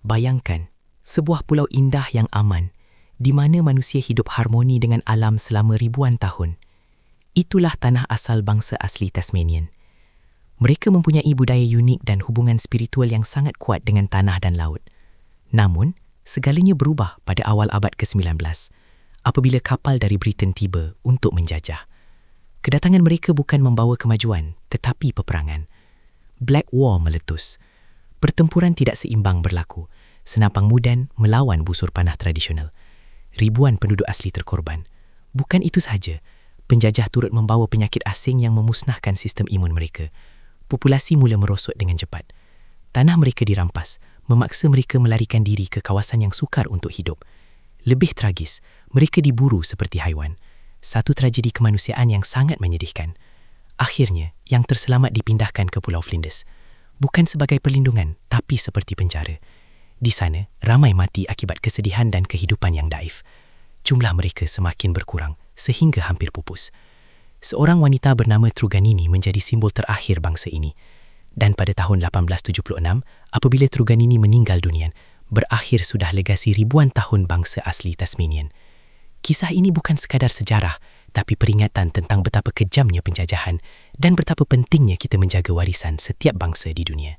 Bayangkan, sebuah pulau indah yang aman, di mana manusia hidup harmoni dengan alam selama ribuan tahun. Itulah tanah asal bangsa asli Tasmanian. Mereka mempunyai budaya unik dan hubungan spiritual yang sangat kuat dengan tanah dan laut. Namun, segalanya berubah pada awal abad ke-19, apabila kapal dari Britain tiba untuk menjajah. Kedatangan mereka bukan membawa kemajuan, tetapi peperangan. Black War meletus. Pertempuran tidak seimbang berlaku. Senapang Mudan melawan busur panah tradisional. Ribuan penduduk asli terkorban. Bukan itu sahaja, penjajah turut membawa penyakit asing yang memusnahkan sistem imun mereka. Populasi mula merosot dengan cepat. Tanah mereka dirampas, memaksa mereka melarikan diri ke kawasan yang sukar untuk hidup. Lebih tragis, mereka diburu seperti haiwan. Satu tragedi kemanusiaan yang sangat menyedihkan. Akhirnya, yang terselamat dipindahkan ke Pulau Flinders. Bukan sebagai perlindungan, tapi seperti penjara. Di sana, ramai mati akibat kesedihan dan kehidupan yang daif. Jumlah mereka semakin berkurang, sehingga hampir pupus. Seorang wanita bernama Truganini menjadi simbol terakhir bangsa ini. Dan pada tahun 1876, apabila Truganini meninggal dunia, berakhir sudah legasi ribuan tahun bangsa asli Tasmanian. Kisah ini bukan sekadar sejarah, tapi peringatan tentang betapa kejamnya penjajahan dan betapa pentingnya kita menjaga warisan setiap bangsa di dunia.